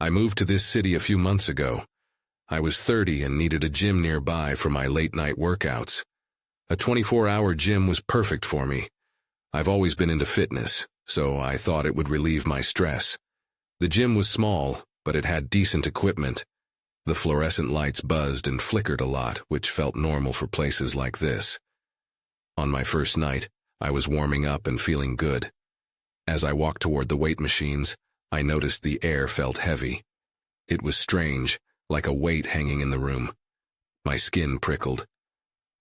I moved to this city a few months ago. I was 30 and needed a gym nearby for my late-night workouts. A 24-hour gym was perfect for me. I've always been into fitness, so I thought it would relieve my stress. The gym was small, but it had decent equipment. The fluorescent lights buzzed and flickered a lot, which felt normal for places like this. On my first night, I was warming up and feeling good. As I walked toward the weight machines, I noticed the air felt heavy. It was strange, like a weight hanging in the room. My skin prickled.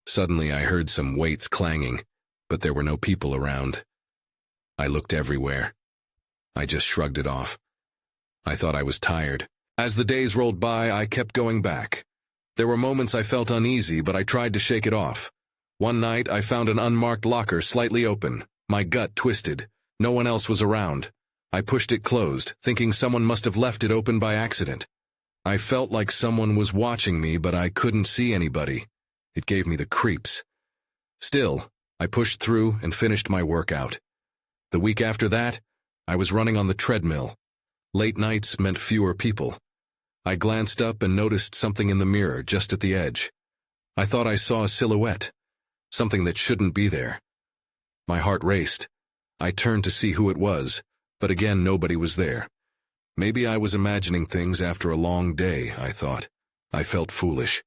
Suddenly I heard some weights clanging, but there were no people around. I looked everywhere. I just shrugged it off. I thought I was tired. As the days rolled by, I kept going back. There were moments I felt uneasy, but I tried to shake it off. One night, I found an unmarked locker slightly open. My gut twisted. No one else was around. I pushed it closed, thinking someone must have left it open by accident. I felt like someone was watching me, but I couldn't see anybody. It gave me the creeps. Still, I pushed through and finished my workout. The week after that, I was running on the treadmill. Late nights meant fewer people. I glanced up and noticed something in the mirror just at the edge. I thought I saw a silhouette, something that shouldn't be there. My heart raced. I turned to see who it was, but again nobody was there. Maybe I was imagining things after a long day, I thought. I felt foolish.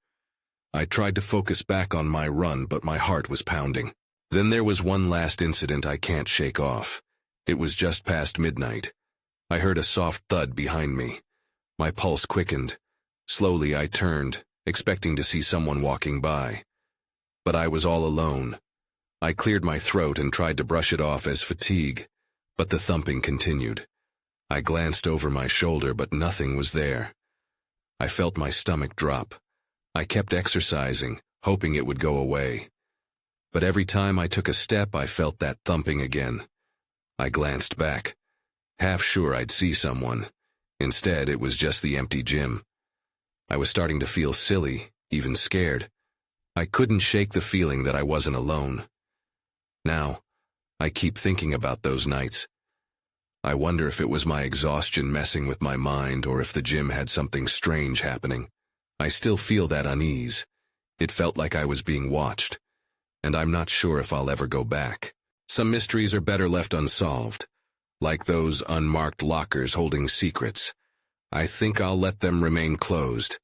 I tried to focus back on my run, but my heart was pounding. Then there was one last incident I can't shake off. It was just past midnight. I heard a soft thud behind me. My pulse quickened. Slowly I turned, expecting to see someone walking by. But I was all alone. I cleared my throat and tried to brush it off as fatigue, but the thumping continued. I glanced over my shoulder, but nothing was there. I felt my stomach drop. I kept exercising, hoping it would go away. But every time I took a step, I felt that thumping again. I glanced back, half sure I'd see someone. Instead, it was just the empty gym. I was starting to feel silly, even scared. I couldn't shake the feeling that I wasn't alone. Now, I keep thinking about those nights. I wonder if it was my exhaustion messing with my mind or if the gym had something strange happening. I still feel that unease. It felt like I was being watched, and I'm not sure if I'll ever go back. Some mysteries are better left unsolved, like those unmarked lockers holding secrets. I think I'll let them remain closed.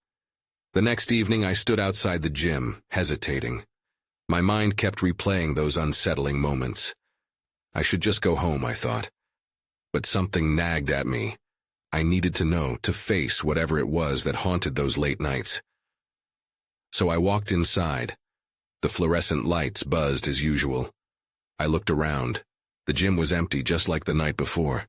The next evening I stood outside the gym, hesitating. My mind kept replaying those unsettling moments. I should just go home, I thought. But something nagged at me. I needed to know, to face whatever it was that haunted those late nights. So I walked inside. The fluorescent lights buzzed as usual. I looked around. The gym was empty just like the night before.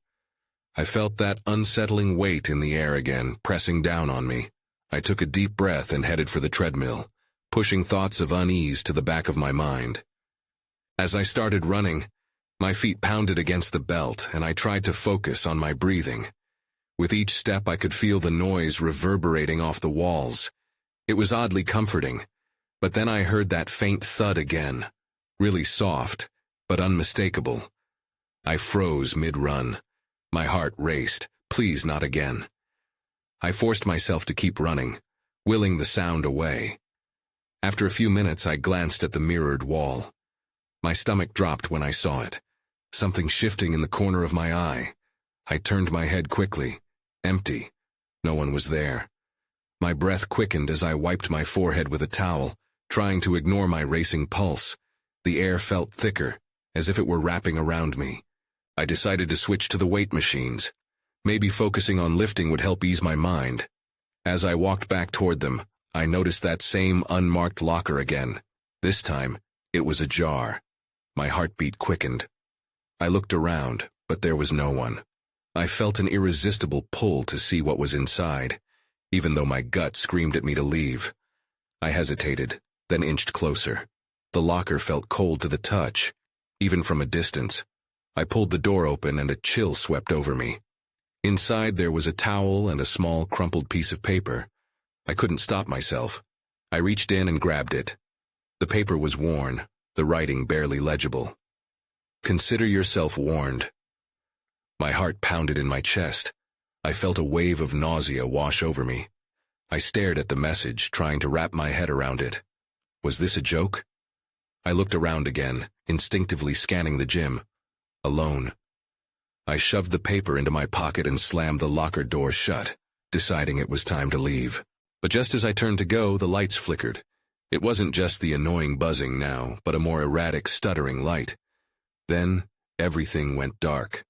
I felt that unsettling weight in the air again, pressing down on me. I took a deep breath and headed for the treadmill, pushing thoughts of unease to the back of my mind. As I started running, my feet pounded against the belt and I tried to focus on my breathing. With each step I could feel the noise reverberating off the walls. It was oddly comforting, but then I heard that faint thud again, really soft, but unmistakable. I froze mid-run. My heart raced. Please, not again. I forced myself to keep running, willing the sound away. After a few minutes, I glanced at the mirrored wall. My stomach dropped when I saw it. Something shifting in the corner of my eye. I turned my head quickly. Empty. No one was there. My breath quickened as I wiped my forehead with a towel, trying to ignore my racing pulse. The air felt thicker, as if it were wrapping around me. I decided to switch to the weight machines. Maybe focusing on lifting would help ease my mind. As I walked back toward them, I noticed that same unmarked locker again. This time, it was ajar. My heartbeat quickened. I looked around, but there was no one. I felt an irresistible pull to see what was inside, even though my gut screamed at me to leave. I hesitated, then inched closer. The locker felt cold to the touch, even from a distance. I pulled the door open and a chill swept over me. Inside there was a towel and a small crumpled piece of paper. I couldn't stop myself. I reached in and grabbed it. The paper was worn, the writing barely legible. Consider yourself warned. My heart pounded in my chest. I felt a wave of nausea wash over me. I stared at the message, trying to wrap my head around it. Was this a joke? I looked around again, instinctively scanning the gym. Alone. I shoved the paper into my pocket and slammed the locker door shut, deciding it was time to leave. But just as I turned to go, the lights flickered. It wasn't just the annoying buzzing now, but a more erratic, stuttering light. Then, everything went dark.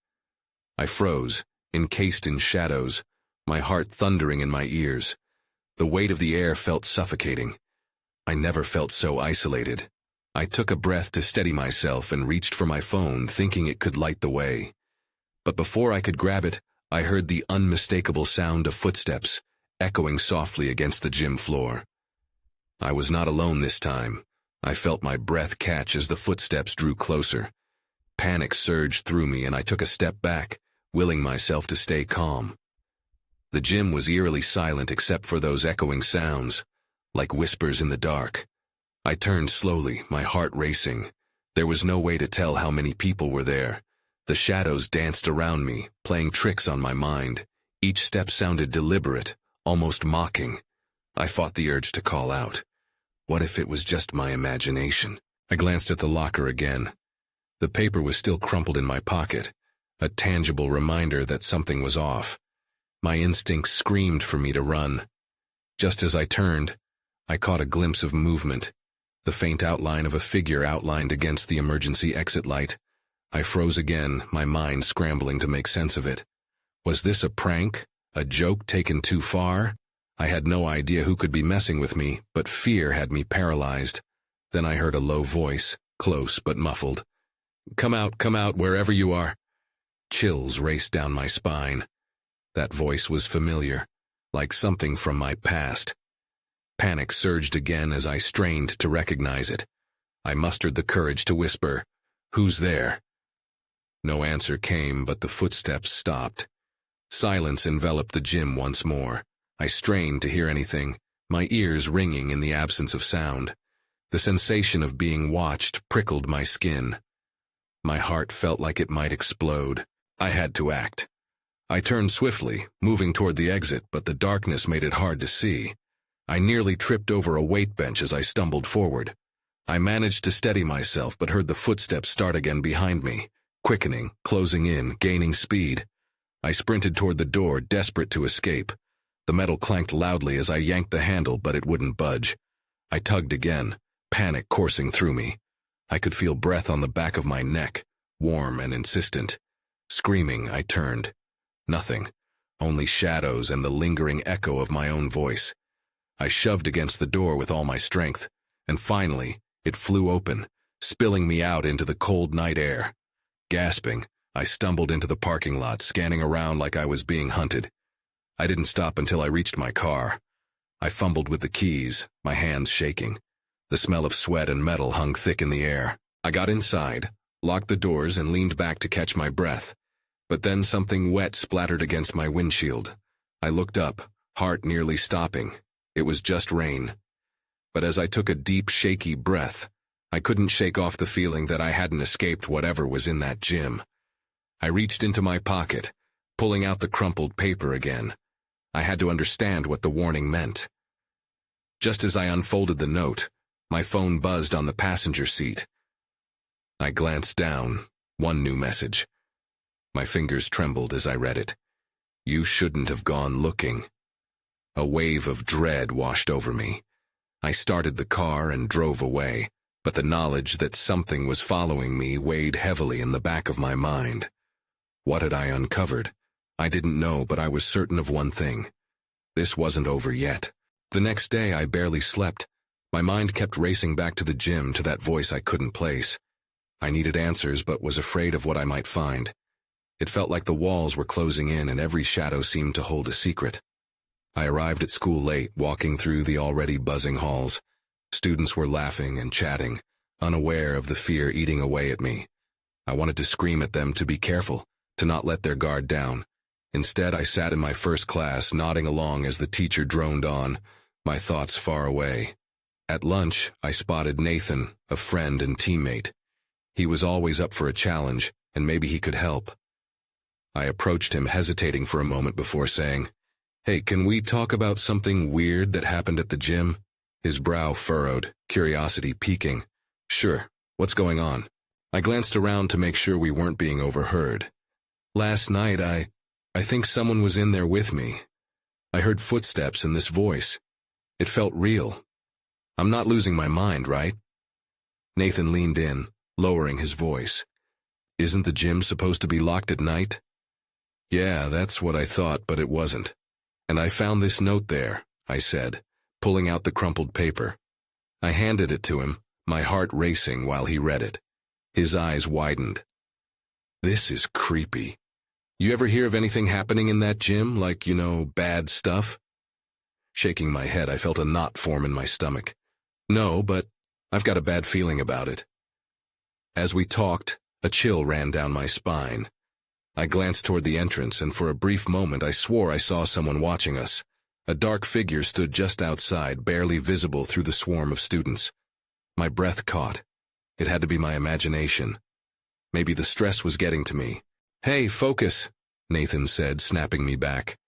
I froze, encased in shadows, my heart thundering in my ears. The weight of the air felt suffocating. I never felt so isolated. I took a breath to steady myself and reached for my phone, thinking it could light the way. But before I could grab it, I heard the unmistakable sound of footsteps, echoing softly against the gym floor. I was not alone this time. I felt my breath catch as the footsteps drew closer. Panic surged through me and I took a step back, willing myself to stay calm. The gym was eerily silent except for those echoing sounds, like whispers in the dark. I turned slowly, my heart racing. There was no way to tell how many people were there. The shadows danced around me, playing tricks on my mind. Each step sounded deliberate, almost mocking. I fought the urge to call out. What if it was just my imagination? I glanced at the locker again. The paper was still crumpled in my pocket, a tangible reminder that something was off. My instincts screamed for me to run. Just as I turned, I caught a glimpse of movement, the faint outline of a figure outlined against the emergency exit light. I froze again, my mind scrambling to make sense of it. Was this a prank? A joke taken too far? I had no idea who could be messing with me, but fear had me paralyzed. Then I heard a low voice, close but muffled. Come out, wherever you are." Chills raced down my spine. That voice was familiar, like something from my past. Panic surged again as I strained to recognize it. I mustered the courage to whisper, "Who's there?" No answer came, but the footsteps stopped. Silence enveloped the gym once more. I strained to hear anything, my ears ringing in the absence of sound. The sensation of being watched prickled my skin. My heart felt like it might explode. I had to act. I turned swiftly, moving toward the exit, but the darkness made it hard to see. I nearly tripped over a weight bench as I stumbled forward. I managed to steady myself, but heard the footsteps start again behind me, quickening, closing in, gaining speed. I sprinted toward the door, desperate to escape. The metal clanked loudly as I yanked the handle, but it wouldn't budge. I tugged again, panic coursing through me. I could feel breath on the back of my neck, warm and insistent. Screaming, I turned. Nothing, only shadows and the lingering echo of my own voice. I shoved against the door with all my strength, and finally, it flew open, spilling me out into the cold night air. Gasping, I stumbled into the parking lot, scanning around like I was being hunted. I didn't stop until I reached my car. I fumbled with the keys, my hands shaking. The smell of sweat and metal hung thick in the air. I got inside, locked the doors, and leaned back to catch my breath. But then something wet splattered against my windshield. I looked up, heart nearly stopping. It was just rain. But as I took a deep, shaky breath, I couldn't shake off the feeling that I hadn't escaped whatever was in that gym. I reached into my pocket, pulling out the crumpled paper again. I had to understand what the warning meant. Just as I unfolded the note, my phone buzzed on the passenger seat. I glanced down, one new message. My fingers trembled as I read it. "You shouldn't have gone looking." A wave of dread washed over me. I started the car and drove away, but the knowledge that something was following me weighed heavily in the back of my mind. What had I uncovered? I didn't know, but I was certain of one thing. This wasn't over yet. The next day I barely slept. My mind kept racing back to the gym, to that voice I couldn't place. I needed answers, but was afraid of what I might find. It felt like the walls were closing in and every shadow seemed to hold a secret. I arrived at school late, walking through the already buzzing halls. Students were laughing and chatting, unaware of the fear eating away at me. I wanted to scream at them to be careful, to not let their guard down. Instead, I sat in my first class, nodding along as the teacher droned on, my thoughts far away. At lunch, I spotted Nathan, a friend and teammate. He was always up for a challenge, and maybe he could help. I approached him, hesitating for a moment before saying, "Hey, can we talk about something weird that happened at the gym?" His brow furrowed, curiosity peaking. "Sure, what's going on?" I glanced around to make sure we weren't being overheard. "Last night I think someone was in there with me. I heard footsteps and this voice. It felt real. I'm not losing my mind, right?" Nathan leaned in, lowering his voice. "Isn't the gym supposed to be locked at night?" "Yeah, that's what I thought, but it wasn't. And I found this note there," I said, pulling out the crumpled paper. I handed it to him, my heart racing while he read it. His eyes widened. "This is creepy. You ever hear of anything happening in that gym, like, bad stuff?" Shaking my head, I felt a knot form in my stomach. "No, but I've got a bad feeling about it." As we talked, a chill ran down my spine. I glanced toward the entrance, and for a brief moment I swore I saw someone watching us. A dark figure stood just outside, barely visible through the swarm of students. My breath caught. It had to be my imagination. Maybe the stress was getting to me. "Hey, focus," Nathan said, snapping me back.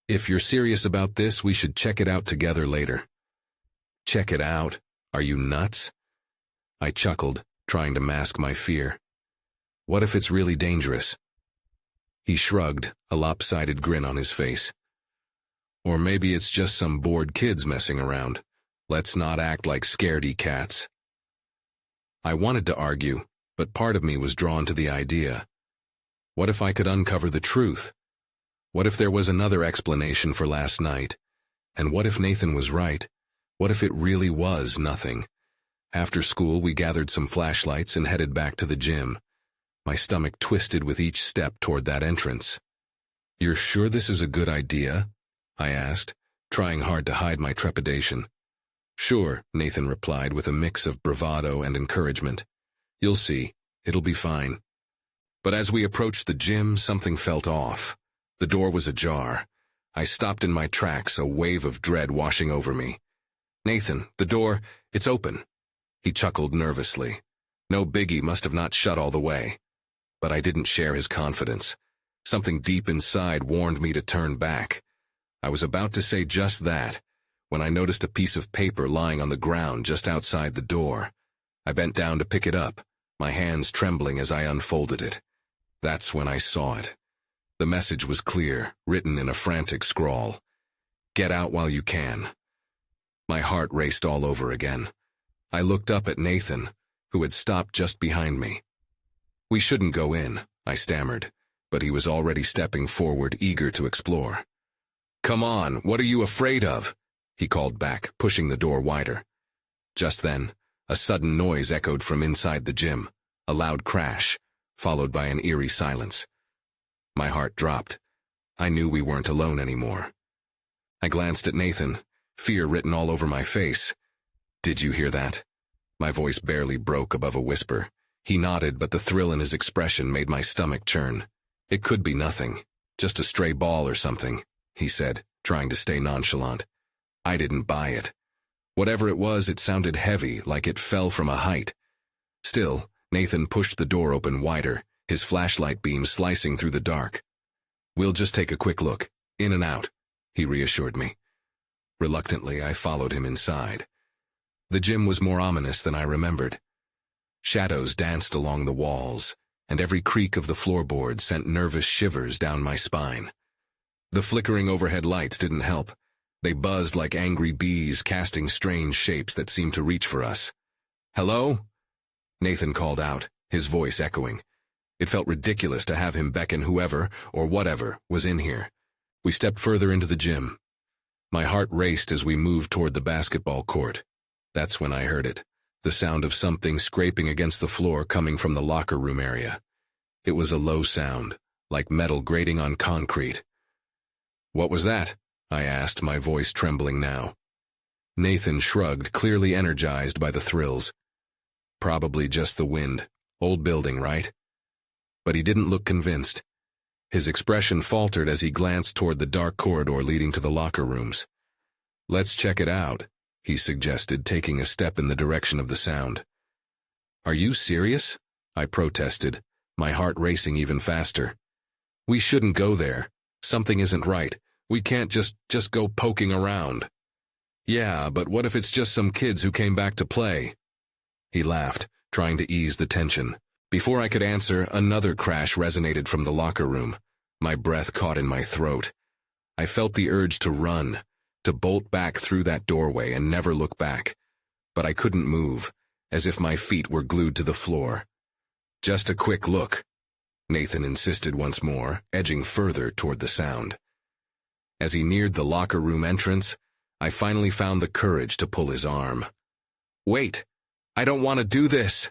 "If you're serious about this, we should check it out together later." "Check it out? Are you nuts?" I chuckled, trying to mask my fear. "What if it's really dangerous?" He shrugged, a lopsided grin on his face. "Or maybe it's just some bored kids messing around. Let's not act like scaredy cats." I wanted to argue, but part of me was drawn to the idea. What if I could uncover the truth? What if there was another explanation for last night? And what if Nathan was right? What if it really was nothing? After school, we gathered some flashlights and headed back to the gym. My stomach twisted with each step toward that entrance. "You're sure this is a good idea?" I asked, trying hard to hide my trepidation. "Sure," Nathan replied with a mix of bravado and encouragement. "You'll see. It'll be fine." But as we approached the gym, something felt off. The door was ajar. I stopped in my tracks, a wave of dread washing over me. "Nathan, the door, it's open." He chuckled nervously. No biggie, must have not shut all the way. But I didn't share his confidence. Something deep inside warned me to turn back. I was about to say just that, when I noticed a piece of paper lying on the ground just outside the door. I bent down to pick it up, my hands trembling as I unfolded it. That's when I saw it. The message was clear, written in a frantic scrawl. "Get out while you can." My heart raced all over again. I looked up at Nathan, who had stopped just behind me. "We shouldn't go in," I stammered, but he was already stepping forward, eager to explore. "Come on, what are you afraid of?" he called back, pushing the door wider. Just then, a sudden noise echoed from inside the gym, a loud crash, followed by an eerie silence. My heart dropped. I knew we weren't alone anymore. I glanced at Nathan, fear written all over my face. "Did you hear that?" My voice barely broke above a whisper. He nodded, but the thrill in his expression made my stomach churn. "It could be nothing, just a stray ball or something," he said, trying to stay nonchalant. I didn't buy it. Whatever it was, it sounded heavy, like it fell from a height. Still, Nathan pushed the door open wider, his flashlight beam slicing through the dark. "We'll just take a quick look, in and out," he reassured me. Reluctantly, I followed him inside. The gym was more ominous than I remembered. Shadows danced along the walls, and every creak of the floorboard sent nervous shivers down my spine. The flickering overhead lights didn't help. They buzzed like angry bees, casting strange shapes that seemed to reach for us. "Hello?" Nathan called out, his voice echoing. It felt ridiculous to have him beckon whoever, or whatever, was in here. We stepped further into the gym. My heart raced as we moved toward the basketball court. That's when I heard it, the sound of something scraping against the floor coming from the locker room area. It was a low sound, like metal grating on concrete. "What was that?" I asked, my voice trembling now. Nathan shrugged, clearly energized by the thrills. "Probably just the wind. Old building, right?" But he didn't look convinced. His expression faltered as he glanced toward the dark corridor leading to the locker rooms. "Let's check it out," he suggested, taking a step in the direction of the sound. "Are you serious?" I protested, my heart racing even faster. We shouldn't go there. Something isn't right. We can't just go poking around. Yeah, but what if it's just some kids who came back to play? He laughed, trying to ease the tension. Before I could answer, another crash resonated from the locker room. My breath caught in my throat. I felt the urge to run, to bolt back through that doorway and never look back. But I couldn't move, as if my feet were glued to the floor. Just a quick look, Nathan insisted once more, edging further toward the sound. As he neared the locker room entrance, I finally found the courage to pull his arm. Wait, I don't want to do this.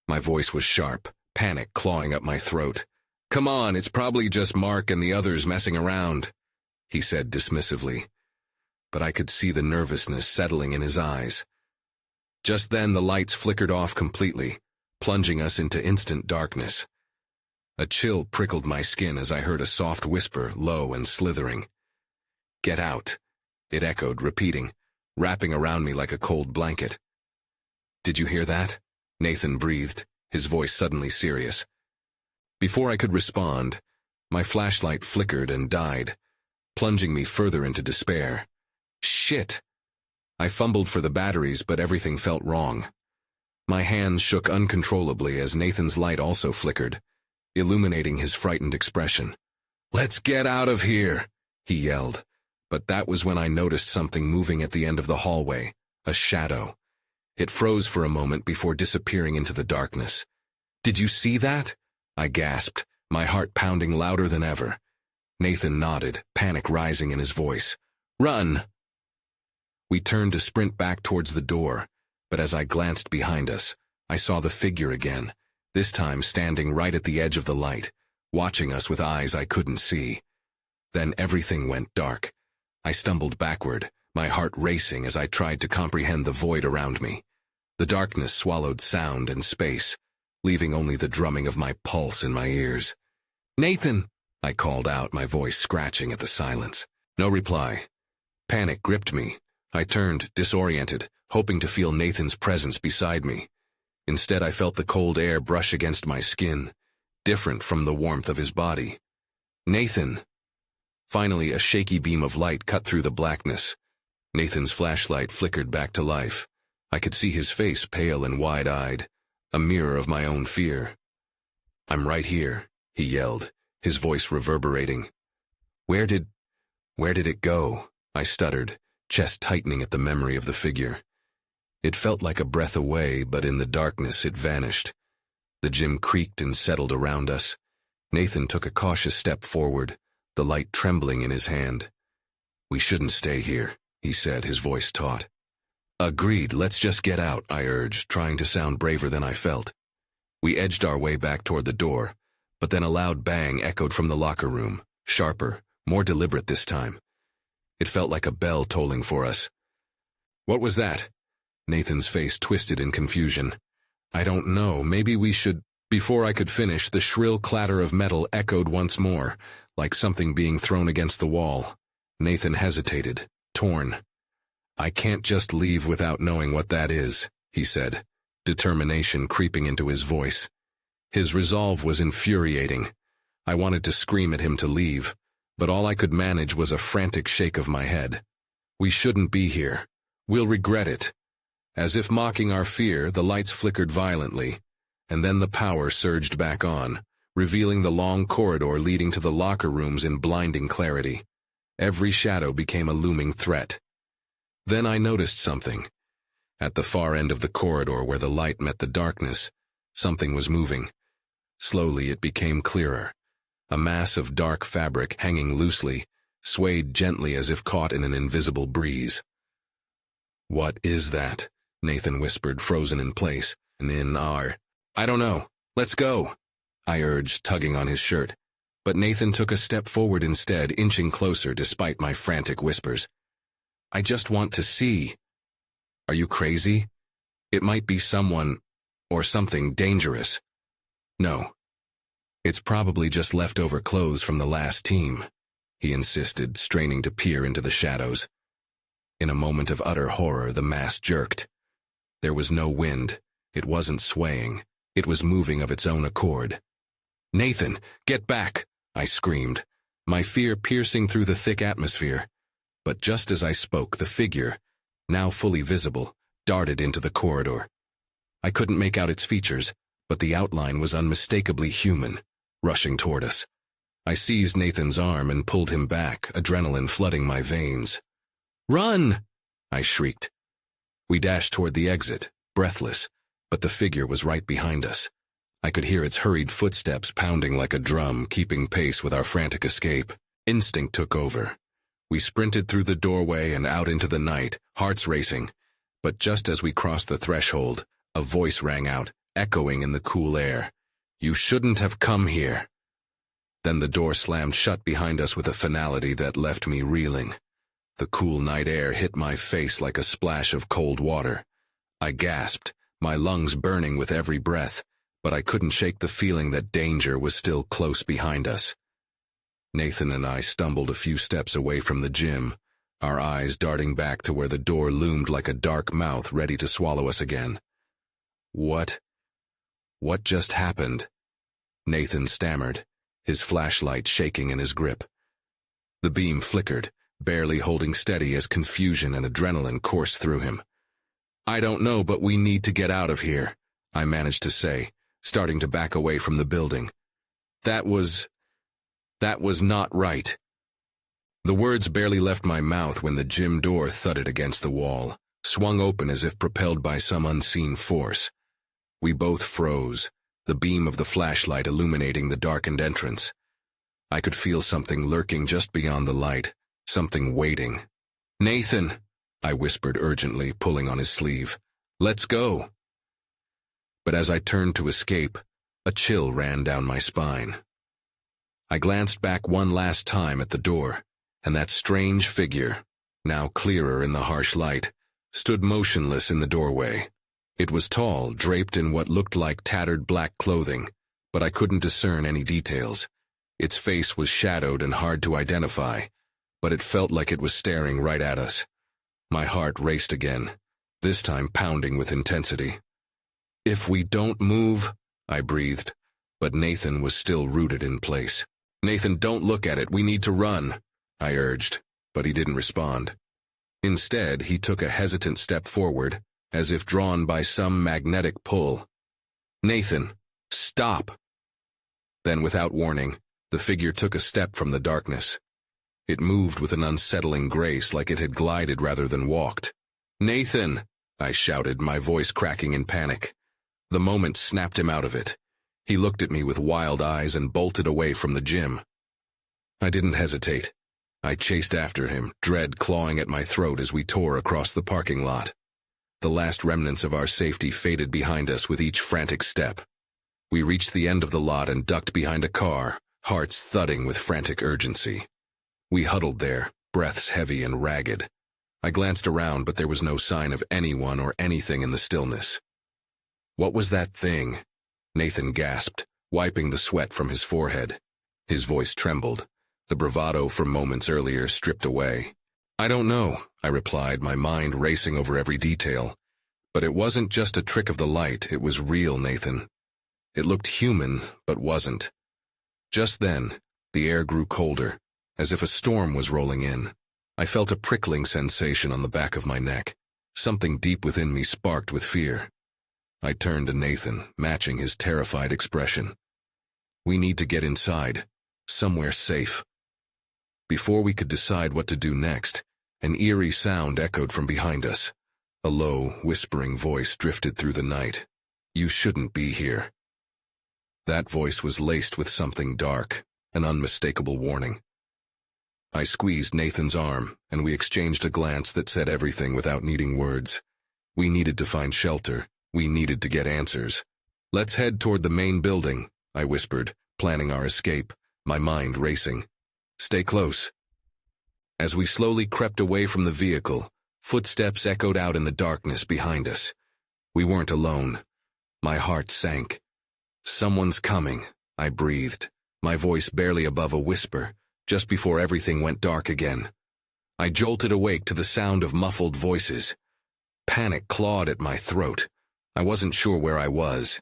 My voice was sharp, panic clawing up my throat. Come on, it's probably just Mark and the others messing around, he said dismissively. But I could see the nervousness settling in his eyes. Just then the lights flickered off completely, plunging us into instant darkness. A chill prickled my skin as I heard a soft whisper, low and slithering. Get out, it echoed, repeating, wrapping around me like a cold blanket. Did you hear that? Nathan breathed, his voice suddenly serious. Before I could respond, my flashlight flickered and died, plunging me further into despair. Shit! I fumbled for the batteries, but everything felt wrong. My hands shook uncontrollably as Nathan's light also flickered, illuminating his frightened expression. Let's get out of here, he yelled. But that was when I noticed something moving at the end of the hallway, a shadow. It froze for a moment before disappearing into the darkness. Did you see that? I gasped, my heart pounding louder than ever. Nathan nodded, panic rising in his voice. Run! We turned to sprint back towards the door, but as I glanced behind us, I saw the figure again, this time standing right at the edge of the light, watching us with eyes I couldn't see. Then everything went dark. I stumbled backward, my heart racing as I tried to comprehend the void around me. The darkness swallowed sound and space, leaving only the drumming of my pulse in my ears. Nathan! I called out, my voice scratching at the silence. No reply. Panic gripped me. I turned, disoriented, hoping to feel Nathan's presence beside me. Instead, I felt the cold air brush against my skin, different from the warmth of his body. Nathan! Finally, a shaky beam of light cut through the blackness. Nathan's flashlight flickered back to life. I could see his face pale and wide-eyed, a mirror of my own fear. I'm right here, he yelled, his voice reverberating. Where did it go? I stuttered, chest tightening at the memory of the figure. It felt like a breath away, but in the darkness it vanished. The gym creaked and settled around us. Nathan took a cautious step forward, the light trembling in his hand. We shouldn't stay here, he said, his voice taut. Agreed, let's just get out, I urged, trying to sound braver than I felt. We edged our way back toward the door, but then a loud bang echoed from the locker room, sharper, more deliberate this time. It felt like a bell tolling for us. What was that? Nathan's face twisted in confusion. I don't know, maybe we should... Before I could finish, the shrill clatter of metal echoed once more, like something being thrown against the wall. Nathan hesitated, torn. I can't just leave without knowing what that is, he said, determination creeping into his voice. His resolve was infuriating. I wanted to scream at him to leave, but all I could manage was a frantic shake of my head. We shouldn't be here. We'll regret it. As if mocking our fear, the lights flickered violently, and then the power surged back on, revealing the long corridor leading to the locker rooms in blinding clarity. Every shadow became a looming threat. Then I noticed something. At the far end of the corridor where the light met the darkness, something was moving. Slowly it became clearer. A mass of dark fabric hanging loosely, swayed gently as if caught in an invisible breeze. What is that? Nathan whispered, frozen in place. I don't know. Let's go, I urged, tugging on his shirt. But Nathan took a step forward instead, inching closer despite my frantic whispers. I just want to see. Are you crazy? It might be someone or something dangerous. No. It's probably just leftover clothes from the last team, he insisted, straining to peer into the shadows. In a moment of utter horror, the mass jerked. There was no wind. It wasn't swaying. It was moving of its own accord. Nathan, get back, I screamed, my fear piercing through the thick atmosphere. But just as I spoke, the figure, now fully visible, darted into the corridor. I couldn't make out its features, but the outline was unmistakably human, rushing toward us. I seized Nathan's arm and pulled him back, adrenaline flooding my veins. "Run!" I shrieked. We dashed toward the exit, breathless, but the figure was right behind us. I could hear its hurried footsteps pounding like a drum, keeping pace with our frantic escape. Instinct took over. We sprinted through the doorway and out into the night, hearts racing. But just as we crossed the threshold, a voice rang out, echoing in the cool air. "You shouldn't have come here." Then the door slammed shut behind us with a finality that left me reeling. The cool night air hit my face like a splash of cold water. I gasped, my lungs burning with every breath, but I couldn't shake the feeling that danger was still close behind us. Nathan and I stumbled a few steps away from the gym, our eyes darting back to where the door loomed like a dark mouth ready to swallow us again. What just happened?" Nathan stammered, his flashlight shaking in his grip. The beam flickered, barely holding steady as confusion and adrenaline coursed through him. "I don't know, but we need to get out of here," I managed to say, starting to back away from the building. That was not right." The words barely left my mouth when the gym door thudded against the wall, swung open as if propelled by some unseen force. We both froze, the beam of the flashlight illuminating the darkened entrance. I could feel something lurking just beyond the light, something waiting. "Nathan," I whispered urgently, pulling on his sleeve. "Let's go." But as I turned to escape, a chill ran down my spine. I glanced back one last time at the door, and that strange figure, now clearer in the harsh light, stood motionless in the doorway. It was tall, draped in what looked like tattered black clothing, but I couldn't discern any details. Its face was shadowed and hard to identify, but it felt like it was staring right at us. My heart raced again, this time pounding with intensity. "If we don't move," I breathed, but Nathan was still rooted in place. "Nathan, don't look at it, we need to run," I urged, but he didn't respond. Instead, he took a hesitant step forward, as if drawn by some magnetic pull. "Nathan, stop!" Then, without warning, the figure took a step from the darkness. It moved with an unsettling grace, like it had glided rather than walked. "Nathan!" I shouted, my voice cracking in panic. The moment snapped him out of it. He looked at me with wild eyes and bolted away from the gym. I didn't hesitate. I chased after him, dread clawing at my throat as we tore across the parking lot. The last remnants of our safety faded behind us with each frantic step. We reached the end of the lot and ducked behind a car, hearts thudding with frantic urgency. We huddled there, breaths heavy and ragged. I glanced around, but there was no sign of anyone or anything in the stillness. "What was that thing?" Nathan gasped, wiping the sweat from his forehead. His voice trembled, the bravado from moments earlier stripped away. "I don't know," I replied, my mind racing over every detail. "But it wasn't just a trick of the light, it was real, Nathan. It looked human, but wasn't." Just then, the air grew colder, as if a storm was rolling in. I felt a prickling sensation on the back of my neck. Something deep within me sparked with fear. I turned to Nathan, matching his terrified expression. "We need to get inside, somewhere safe." Before we could decide what to do next, an eerie sound echoed from behind us. A low, whispering voice drifted through the night. "You shouldn't be here." That voice was laced with something dark, an unmistakable warning. I squeezed Nathan's arm, and we exchanged a glance that said everything without needing words. We needed to find shelter. We needed to get answers. "Let's head toward the main building," I whispered, planning our escape, my mind racing. "Stay close." As we slowly crept away from the vehicle, footsteps echoed out in the darkness behind us. We weren't alone. My heart sank. "Someone's coming," I breathed, my voice barely above a whisper, just before everything went dark again. I jolted awake to the sound of muffled voices. Panic clawed at my throat. I wasn't sure where I was.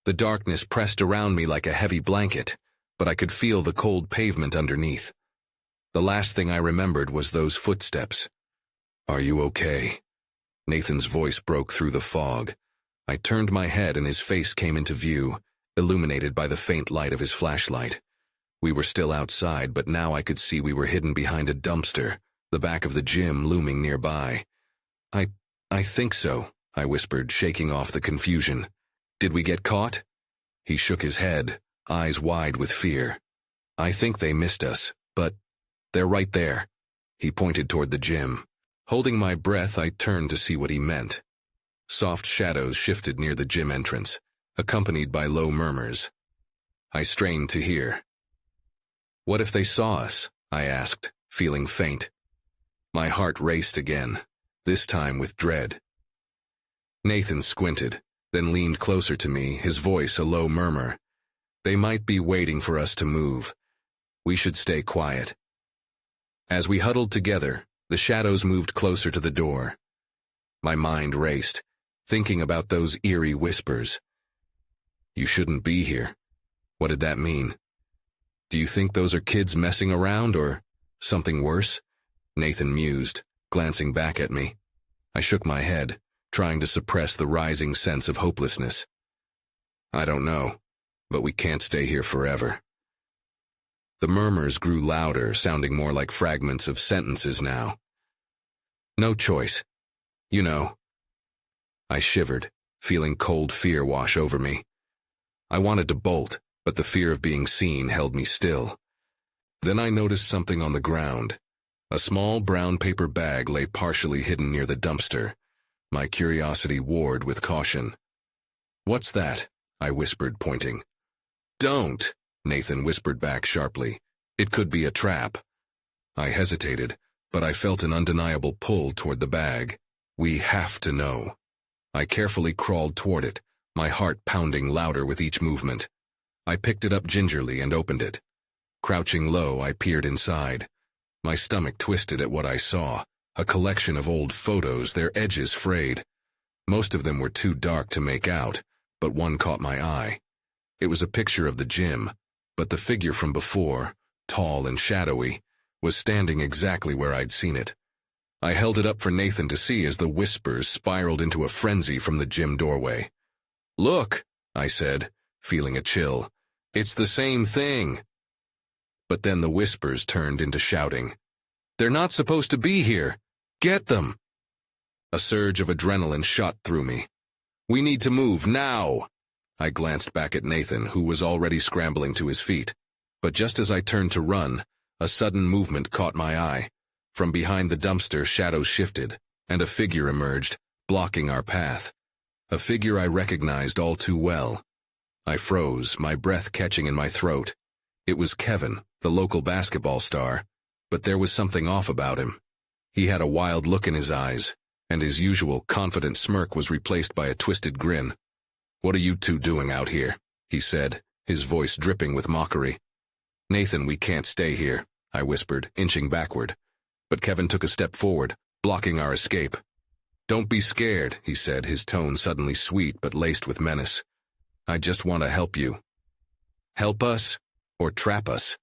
The darkness pressed around me like a heavy blanket, but I could feel the cold pavement underneath. The last thing I remembered was those footsteps. "Are you okay?" Nathan's voice broke through the fog. I turned my head and his face came into view, illuminated by the faint light of his flashlight. We were still outside, but now I could see we were hidden behind a dumpster, the back of the gym looming nearby. I think so," I whispered, shaking off the confusion. "Did we get caught?" He shook his head, eyes wide with fear. "I think they missed us, but they're right there." He pointed toward the gym. Holding my breath, I turned to see what he meant. Soft shadows shifted near the gym entrance, accompanied by low murmurs. I strained to hear. "What if they saw us?" I asked, feeling faint. My heart raced again, this time with dread. Nathan squinted, then leaned closer to me, his voice a low murmur. "They might be waiting for us to move. We should stay quiet." As we huddled together, the shadows moved closer to the door. My mind raced, thinking about those eerie whispers. "You shouldn't be here." What did that mean? "Do you think those are kids messing around, or something worse?" Nathan mused, glancing back at me. I shook my head, trying to suppress the rising sense of hopelessness. "I don't know, but we can't stay here forever." The murmurs grew louder, sounding more like fragments of sentences now. "No choice. You know." I shivered, feeling cold fear wash over me. I wanted to bolt, but the fear of being seen held me still. Then I noticed something on the ground. A small brown paper bag lay partially hidden near the dumpster. My curiosity warred with caution. "What's that?" I whispered, pointing. "Don't!" Nathan whispered back sharply. "It could be a trap." I hesitated, but I felt an undeniable pull toward the bag. "We have to know." I carefully crawled toward it, my heart pounding louder with each movement. I picked it up gingerly and opened it. Crouching low, I peered inside. My stomach twisted at what I saw, a collection of old photos, their edges frayed. Most of them were too dark to make out, but one caught my eye. It was a picture of the gym, but the figure from before, tall and shadowy, was standing exactly where I'd seen it. I held it up for Nathan to see as the whispers spiraled into a frenzy from the gym doorway. "Look," I said, feeling a chill. "It's the same thing." But then the whispers turned into shouting. "They're not supposed to be here. Get them!" A surge of adrenaline shot through me. "We need to move, now!" I glanced back at Nathan, who was already scrambling to his feet. But just as I turned to run, a sudden movement caught my eye. From behind the dumpster, shadows shifted, and a figure emerged, blocking our path. A figure I recognized all too well. I froze, my breath catching in my throat. It was Kevin, the local basketball star, but there was something off about him. He had a wild look in his eyes, and his usual confident smirk was replaced by a twisted grin. "What are you two doing out here?" he said, his voice dripping with mockery. "Nathan, we can't stay here," I whispered, inching backward. But Kevin took a step forward, blocking our escape. "Don't be scared," he said, his tone suddenly sweet but laced with menace. "I just want to help you." "Help us? Or trap us?"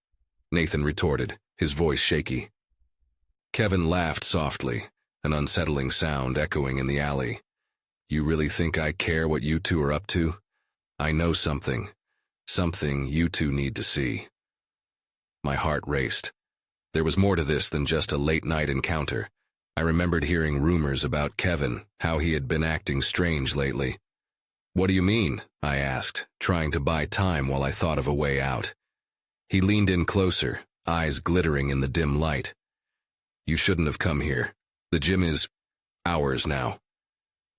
Nathan retorted, his voice shaky. Kevin laughed softly, an unsettling sound echoing in the alley. "You really think I care what you two are up to? I know something you two need to see." My heart raced. There was more to this than just a late-night encounter. I remembered hearing rumors about Kevin, how he had been acting strange lately. "What do you mean?" I asked, trying to buy time while I thought of a way out. He leaned in closer, eyes glittering in the dim light. "You shouldn't have come here. The gym is ours now."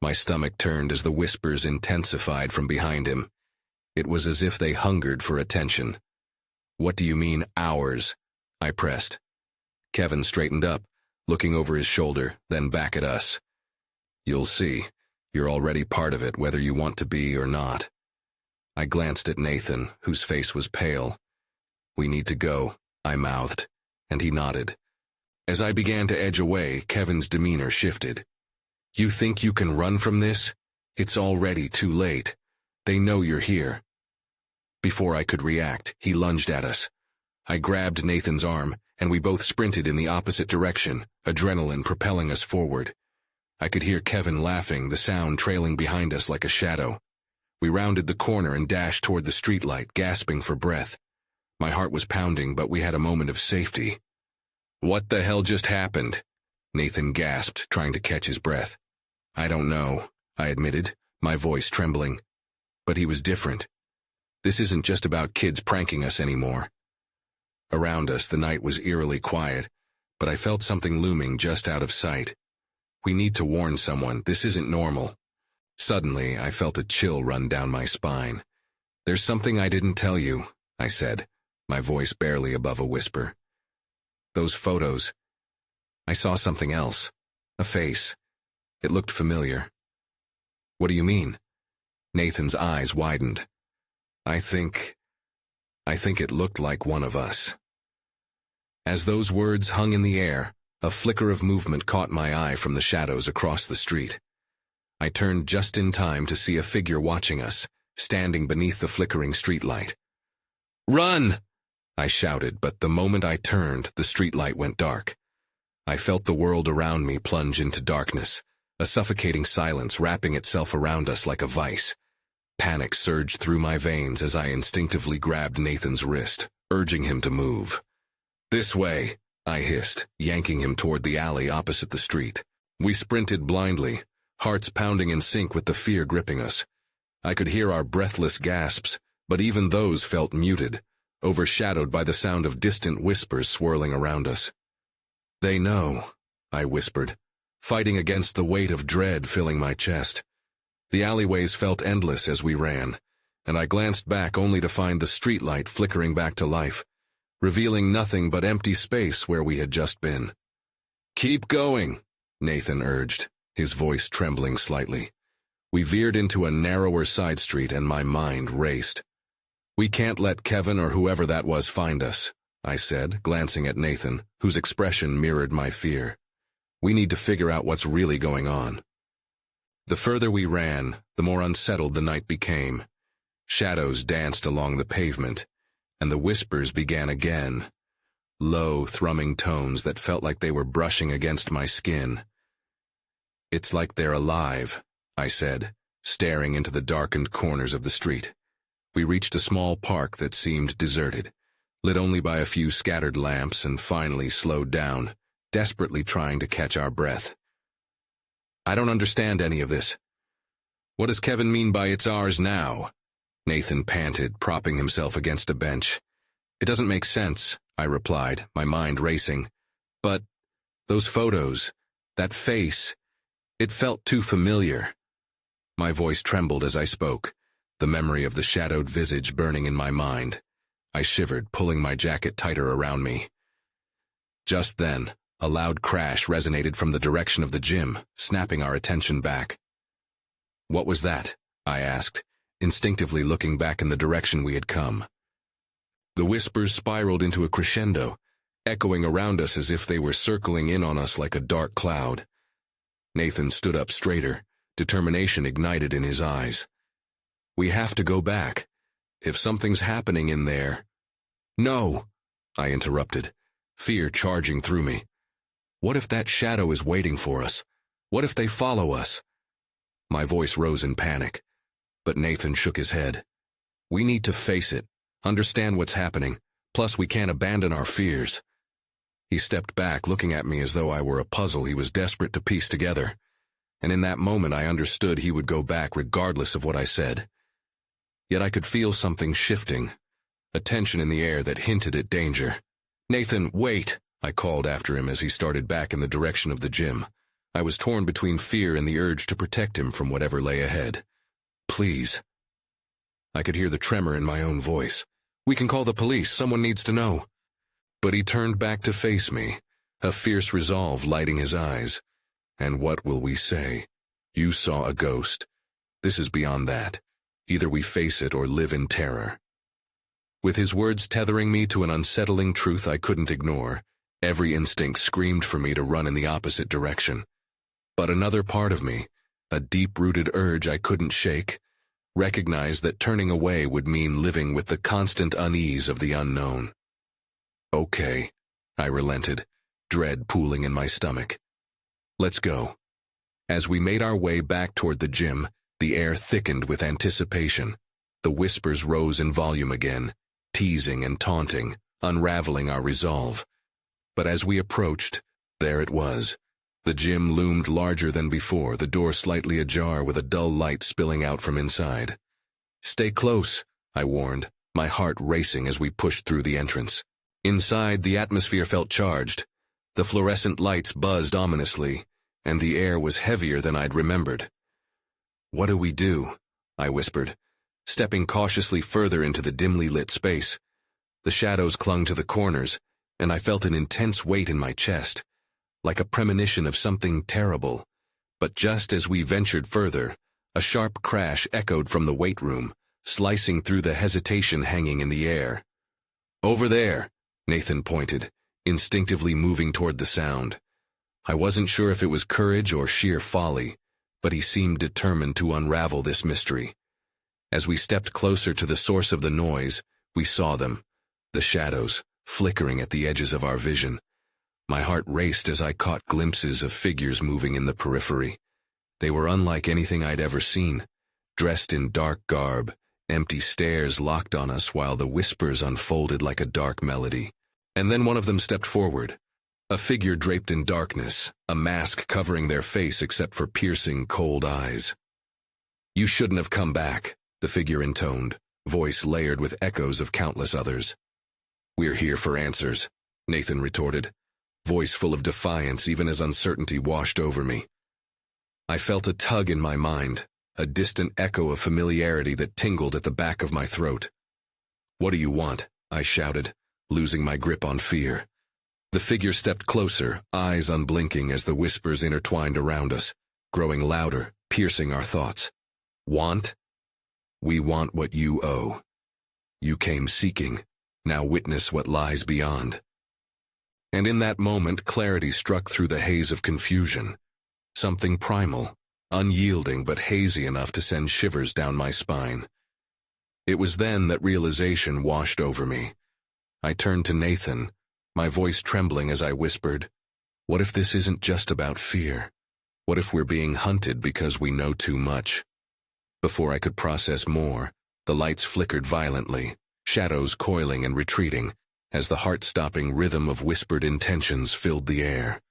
My stomach turned as the whispers intensified from behind him. It was as if they hungered for attention. "What do you mean, ours?" I pressed. Kevin straightened up, looking over his shoulder, then back at us. "You'll see. You're already part of it, whether you want to be or not." I glanced at Nathan, whose face was pale. "We need to go," I mouthed, and he nodded. As I began to edge away, Kevin's demeanor shifted. "You think you can run from this? It's already too late. They know you're here." Before I could react, he lunged at us. I grabbed Nathan's arm, and we both sprinted in the opposite direction, adrenaline propelling us forward. I could hear Kevin laughing, the sound trailing behind us like a shadow. We rounded the corner and dashed toward the streetlight, gasping for breath. My heart was pounding, but we had a moment of safety. "What the hell just happened?" Nathan gasped, trying to catch his breath. "I don't know," I admitted, my voice trembling. But he was different. This isn't just about kids pranking us anymore. Around us, the night was eerily quiet, but I felt something looming just out of sight. "We need to warn someone. This isn't normal." Suddenly, I felt a chill run down my spine. "There's something I didn't tell you," I said, my voice barely above a whisper. "Those photos. I saw something else. A face. It looked familiar." "What do you mean?" Nathan's eyes widened. I think it looked like one of us." As those words hung in the air, a flicker of movement caught my eye from the shadows across the street. I turned just in time to see a figure watching us, standing beneath the flickering streetlight. "Run!" I shouted, but the moment I turned, the streetlight went dark. I felt the world around me plunge into darkness, a suffocating silence wrapping itself around us like a vice. Panic surged through my veins as I instinctively grabbed Nathan's wrist, urging him to move. "This way," I hissed, yanking him toward the alley opposite the street. We sprinted blindly, hearts pounding in sync with the fear gripping us. I could hear our breathless gasps, but even those felt muted, overshadowed by the sound of distant whispers swirling around us. "They know," I whispered, fighting against the weight of dread filling my chest. The alleyways felt endless as we ran, and I glanced back only to find the streetlight flickering back to life, revealing nothing but empty space where we had just been. "Keep going," Nathan urged, his voice trembling slightly. We veered into a narrower side street and my mind raced. "We can't let Kevin or whoever that was find us," I said, glancing at Nathan, whose expression mirrored my fear. "We need to figure out what's really going on." The further we ran, the more unsettled the night became. Shadows danced along the pavement, and the whispers began again, low, thrumming tones that felt like they were brushing against my skin. "It's like they're alive," I said, staring into the darkened corners of the street. We reached a small park that seemed deserted, lit only by a few scattered lamps, and finally slowed down, desperately trying to catch our breath. "I don't understand any of this." "What does Kevin mean by 'it's ours now'?" Nathan panted, propping himself against a bench. "It doesn't make sense," I replied, my mind racing. "But those photos, that face, it felt too familiar." My voice trembled as I spoke, the memory of the shadowed visage burning in my mind. I shivered, pulling my jacket tighter around me. Just then, a loud crash resonated from the direction of the gym, snapping our attention back. "What was that?" I asked, instinctively looking back in the direction we had come. The whispers spiraled into a crescendo, echoing around us as if they were circling in on us like a dark cloud. Nathan stood up straighter, determination ignited in his eyes. "We have to go back. If something's happening in there—" "No," I interrupted, fear charging through me. "What if that shadow is waiting for us? What if they follow us?" My voice rose in panic, but Nathan shook his head. "We need to face it, understand what's happening, plus we can't abandon our fears." He stepped back, looking at me as though I were a puzzle he was desperate to piece together, and in that moment I understood he would go back regardless of what I said. Yet I could feel something shifting, a tension in the air that hinted at danger. "Nathan, wait!" I called after him as he started back in the direction of the gym. I was torn between fear and the urge to protect him from whatever lay ahead. "Please." I could hear the tremor in my own voice. "We can call the police, someone needs to know." But he turned back to face me, a fierce resolve lighting his eyes. "And what will we say? You saw a ghost. This is beyond that. Either we face it or live in terror." With his words tethering me to an unsettling truth I couldn't ignore, every instinct screamed for me to run in the opposite direction. But another part of me, a deep-rooted urge I couldn't shake, recognized that turning away would mean living with the constant unease of the unknown. Okay, I relented, dread pooling in my stomach. Let's go. As we made our way back toward the gym, the air thickened with anticipation. The whispers rose in volume again, teasing and taunting, unraveling our resolve. But as we approached, there it was. The gym loomed larger than before, the door slightly ajar with a dull light spilling out from inside. Stay close, I warned, my heart racing as we pushed through the entrance. Inside, the atmosphere felt charged. The fluorescent lights buzzed ominously, and the air was heavier than I'd remembered. What do we do? I whispered, stepping cautiously further into the dimly lit space. The shadows clung to the corners, and I felt an intense weight in my chest, like a premonition of something terrible. But just as we ventured further, a sharp crash echoed from the weight room, slicing through the hesitation hanging in the air. Over there, Nathan pointed, instinctively moving toward the sound. I wasn't sure if it was courage or sheer folly, but he seemed determined to unravel this mystery. As we stepped closer to the source of the noise, we saw them, the shadows, flickering at the edges of our vision. My heart raced as I caught glimpses of figures moving in the periphery. They were unlike anything I'd ever seen, dressed in dark garb, empty stares locked on us while the whispers unfolded like a dark melody. And then one of them stepped forward, a figure draped in darkness, a mask covering their face except for piercing, cold eyes. "You shouldn't have come back," the figure intoned, voice layered with echoes of countless others. "We're here for answers," Nathan retorted, voice full of defiance even as uncertainty washed over me. I felt a tug in my mind, a distant echo of familiarity that tingled at the back of my throat. "What do you want?" I shouted, losing my grip on fear. The figure stepped closer, eyes unblinking as the whispers intertwined around us, growing louder, piercing our thoughts. "Want? We want what you owe. You came seeking, now witness what lies beyond." And in that moment, clarity struck through the haze of confusion. Something primal, unyielding but hazy enough to send shivers down my spine. It was then that realization washed over me. I turned to Nathan, my voice trembling as I whispered, "What if this isn't just about fear? What if we're being hunted because we know too much?" Before I could process more, the lights flickered violently, shadows coiling and retreating, as the heart-stopping rhythm of whispered intentions filled the air.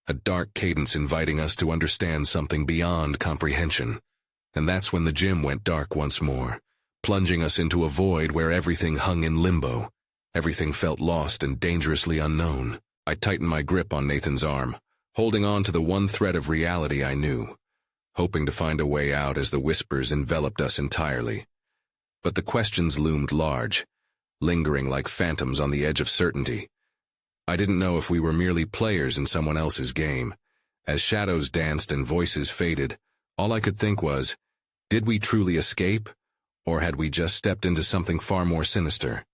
A dark cadence inviting us to understand something beyond comprehension. And that's when the gym went dark once more, plunging us into a void where everything hung in limbo. Everything felt lost and dangerously unknown. I tightened my grip on Nathan's arm, holding on to the one thread of reality I knew, hoping to find a way out as the whispers enveloped us entirely. But the questions loomed large, lingering like phantoms on the edge of certainty. I didn't know if we were merely players in someone else's game. As shadows danced and voices faded, all I could think was, did we truly escape, or had we just stepped into something far more sinister?